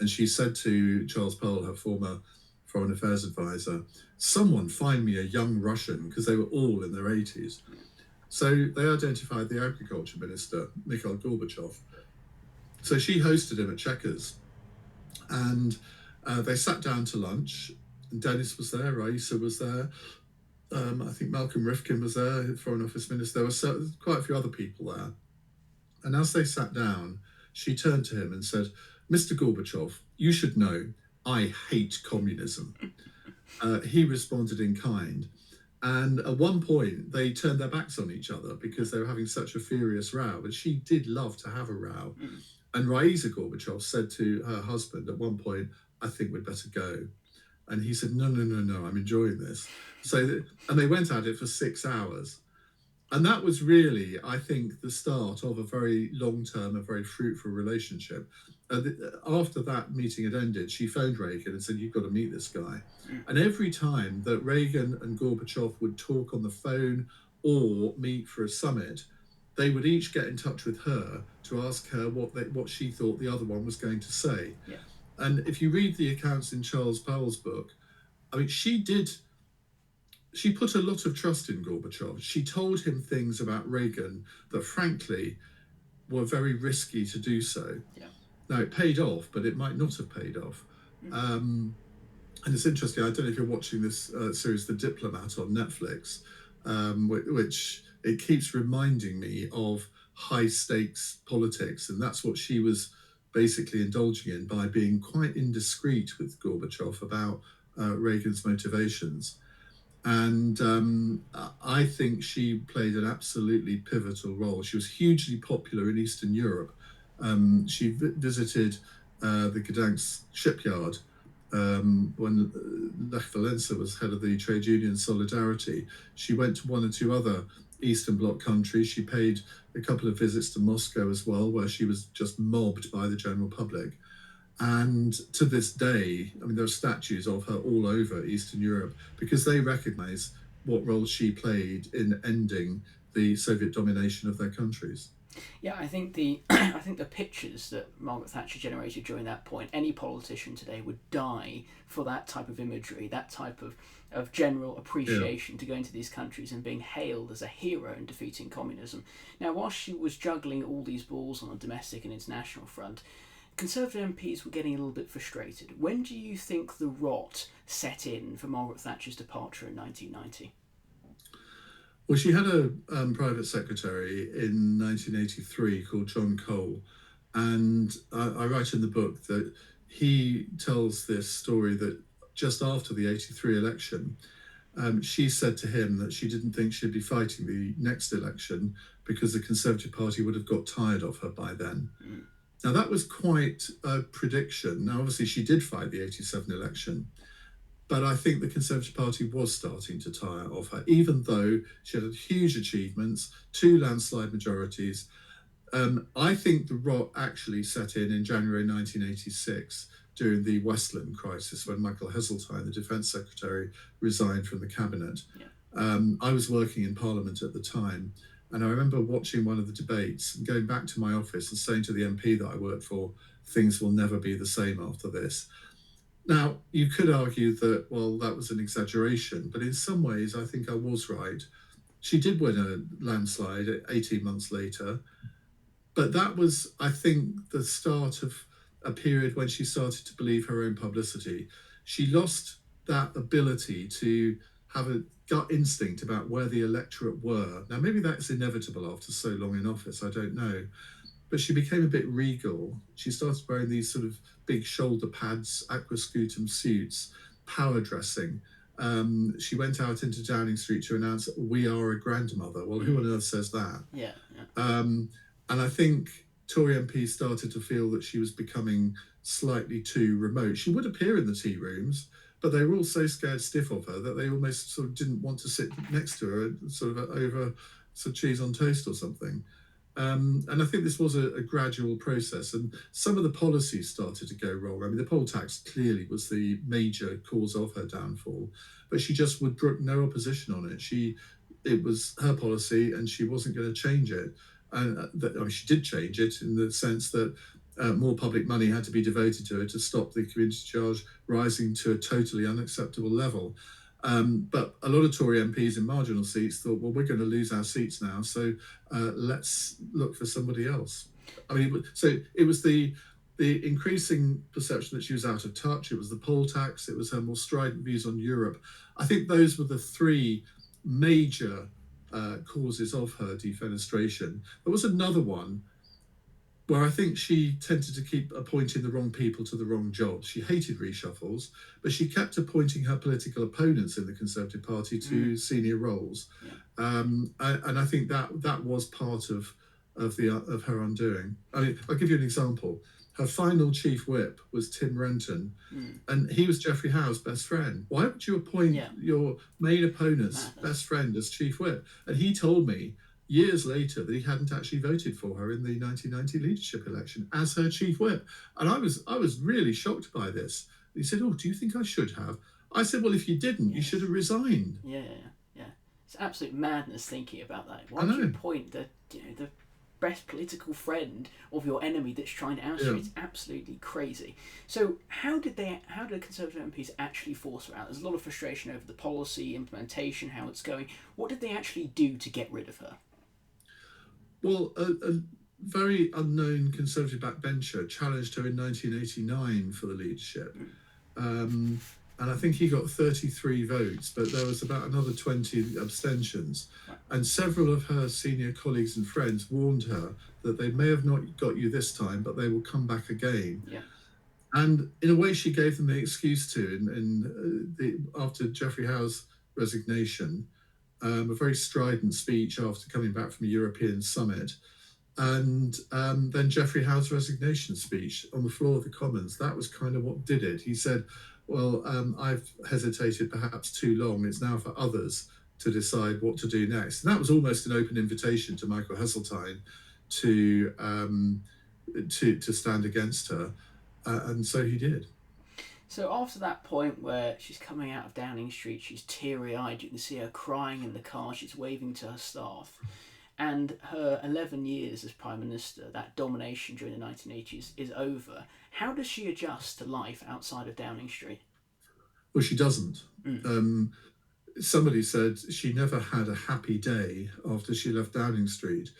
and she said to Charles Powell, her former Foreign Affairs advisor, someone find me a young Russian, because they were all in their 80s. So they identified the agriculture minister, Mikhail Gorbachev. So she hosted him at Chequers, and they sat down to lunch. And Dennis was there, Raisa was there, I think Malcolm Rifkin was there, Foreign Office Minister. There were quite a few other people there. And as they sat down, she turned to him and said, Mr. Gorbachev, you should know, I hate communism. He responded in kind. And at one point, they turned their backs on each other because they were having such a furious row. But she did love to have a row. And Raisa Gorbachev said to her husband at one point, I think we'd better go. And he said, no, I'm enjoying this. And they went at it for 6 hours. And that was really, I think, the start of a very long-term and very fruitful relationship. After that meeting had ended, she phoned Reagan and said, you've got to meet this guy. And every time that Reagan and Gorbachev would talk on the phone or meet for a summit, they would each get in touch with her to ask her what she thought the other one was going to say. Yeah. And if you read the accounts in Charles Powell's book, I mean, she did she put a lot of trust in Gorbachev. She told him things about Reagan that, frankly, were very risky to do so. Yeah. Now, it paid off, but it might not have paid off. And it's interesting, I don't know if you're watching this series, The Diplomat, on Netflix, which it keeps reminding me of high stakes politics. And that's what she was basically indulging in by being quite indiscreet with Gorbachev about Reagan's motivations. And I think she played an absolutely pivotal role. She was hugely popular in Eastern Europe. She visited the Gdansk shipyard when Lech Walesa was head of the trade union Solidarity. She went to one or two other Eastern Bloc countries. She paid a couple of visits to Moscow as well, where she was just mobbed by the general public. And to this day, I mean, there are statues of her all over Eastern Europe because they recognize what role she played in ending the Soviet domination of their countries. Yeah, I think the pictures that Margaret Thatcher generated during that point, any politician today would die for that type of imagery, that type of general appreciation to go into these countries and being hailed as a hero in defeating communism. Now, whilst she was juggling all these balls on a domestic and international front, Conservative MPs were getting a little bit frustrated. When do you think the rot set in for Margaret Thatcher's departure in 1990? Well, she had a private secretary in 1983 called John Cole, and I write in the book that he tells this story that just after the 83 election, she said to him that she didn't think she'd be fighting the next election because the Conservative Party would have got tired of her by then. Now, that was quite a prediction. Now, obviously, she did fight the 87 election, but I think the Conservative Party was starting to tire of her, even though she had huge achievements, 2 landslide majorities. I think the rot actually set in January 1986 during the Westland crisis when Michael Heseltine, the Defence Secretary, resigned from the cabinet. I was working in Parliament at the time, and I remember watching one of the debates and going back to my office and saying to the MP that I worked for, things will never be the same after this. Now, you could argue that, well, that was an exaggeration, but in some ways, I think I was right. She did win a landslide 18 months later, but that was, I think, the start of a period when she started to believe her own publicity. She lost that ability to have a gut instinct about where the electorate were. Now, maybe that's inevitable after so long in office, I don't know. But she became a bit regal. She started wearing these sort of big shoulder pads, aquascutum suits, power dressing. She went out into Downing Street to announce, "We are a grandmother." Well, who on earth says that? Yeah. And I think Tory MPs started to feel that she was becoming slightly too remote. She would appear in the tea rooms, but they were all so scared stiff of her that they almost sort of didn't want to sit next to her, sort of over some cheese on toast or something. And I think this was a gradual process, and some of the policies started to go wrong. I mean, the poll tax clearly was the major cause of her downfall, but she just would brook no opposition on it. It was her policy, and she wasn't going to change it. And she did change it in the sense that more public money had to be devoted to it to stop the community charge rising to a totally unacceptable level. But a lot of Tory MPs in marginal seats thought, well, we're going to lose our seats now, so let's look for somebody else. I mean, so it was the increasing perception that she was out of touch. It was the poll tax. It was her more strident views on Europe. I think those were the 3 major causes of her defenestration. There was another one where I think she tended to keep appointing the wrong people to the wrong jobs. She hated reshuffles, but she kept appointing her political opponents in the Conservative Party to senior roles. And I think that was part of her undoing. I mean, I'll give you an example. Her final chief whip was Tim Renton, and he was Geoffrey Howe's best friend. Why would you appoint your main opponent's best friend as chief whip? And he told me years later that he hadn't actually voted for her in the 1990 leadership election as her chief whip. And I was really shocked by this. He said, "Oh, do you think I should have?" I said, "Well, if you didn't, you should have resigned." Yeah. It's absolute madness thinking about that. Why would you appoint the best political friend of your enemy that's trying to oust you. It's absolutely crazy. So how did Conservative MPs actually force her out? There's a lot of frustration over the policy, implementation, how it's going. What did they actually do to get rid of her? Well, a very unknown Conservative backbencher challenged her in 1989 for the leadership. And I think he got 33 votes, but there was about another 20 abstentions. And several of her senior colleagues and friends warned her that they may have not got you this time, but they will come back again. Yeah. And in a way, she gave them the excuse to, after Geoffrey Howe's resignation, a very strident speech after coming back from a European summit. And then Geoffrey Howe's resignation speech on the floor of the Commons. That was kind of what did it. He said, well, I've hesitated perhaps too long. It's now for others to decide what to do next. And that was almost an open invitation to Michael Heseltine to stand against her. And so he did. So after that point where she's coming out of Downing Street, she's teary-eyed. You can see her crying in the car. She's waving to her staff. And her 11 years as Prime Minister, that domination during the 1980s, is over. How does she adjust to life outside of Downing Street? Well, she doesn't. Somebody said she never had a happy day after she left Downing Street.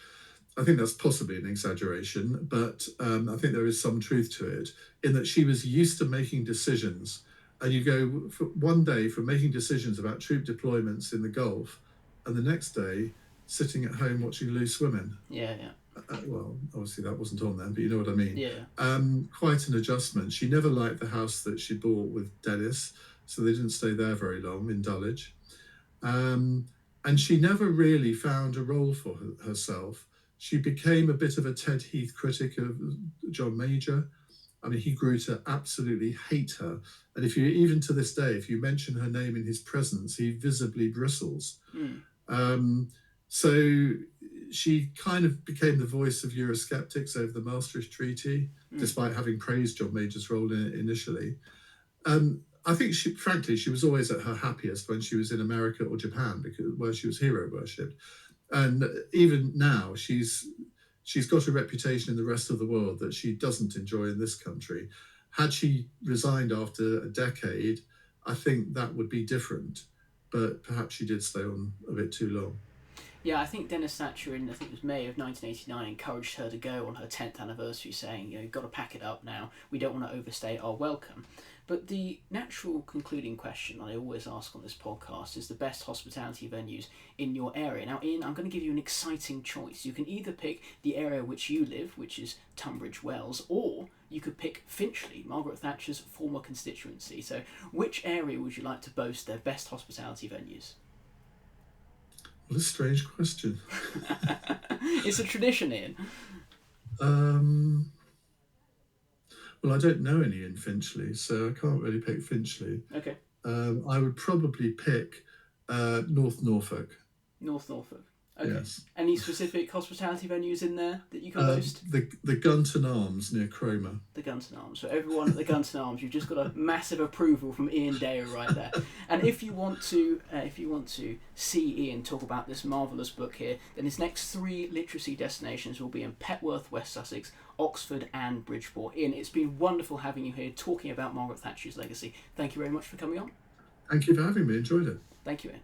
I think that's possibly an exaggeration, but I think there is some truth to it, in that she was used to making decisions. And you go for one day from making decisions about troop deployments in the Gulf, and the next day sitting at home watching loose women. Yeah. Well, obviously that wasn't on then, but you know what I mean. Yeah. Quite an adjustment. She never liked the house that she bought with Dennis, so they didn't stay there very long in Dulwich. And she never really found a role for herself. She became a bit of a Ted Heath critic of John Major. I mean, he grew to absolutely hate her. And even to this day, if you mention her name in his presence, he visibly bristles. So she kind of became the voice of Eurosceptics over the Maastricht Treaty, despite having praised John Major's role in it initially. I think, frankly, she was always at her happiest when she was in America or Japan, where she was hero worshipped. And even now, she's got a reputation in the rest of the world that she doesn't enjoy in this country. Had she resigned after a decade, I think that would be different. But perhaps she did stay on a bit too long. Yeah, I think Dennis Thatcher in, I think it was May of 1989, encouraged her to go on her 10th anniversary, saying, you've got to pack it up now. We don't want to overstay our welcome. But the natural concluding question I always ask on this podcast is the best hospitality venues in your area. Now, Iain, I'm going to give you an exciting choice. You can either pick the area which you live, which is Tunbridge Wells, or you could pick Finchley, Margaret Thatcher's former constituency. So which area would you like to boast their best hospitality venues? What a strange question. It's a tradition, Iain. Well, I don't know any in Finchley, so I can't really pick Finchley. Okay. I would probably pick North Norfolk. North Norfolk. Okay. Yes. Any specific hospitality venues in there that you can boast? The Gunton Arms near Cromer. The Gunton Arms. So everyone at the Gunton Arms, you've just got a massive approval from Iain Dale right there. And if you want to see Iain talk about this marvellous book here, then his next 3 literacy destinations will be in Petworth, West Sussex, Oxford and Bridgeport. Iain, it's been wonderful having you here talking about Margaret Thatcher's legacy. Thank you very much for coming on. Thank you for having me. Enjoyed it. Thank you, Iain.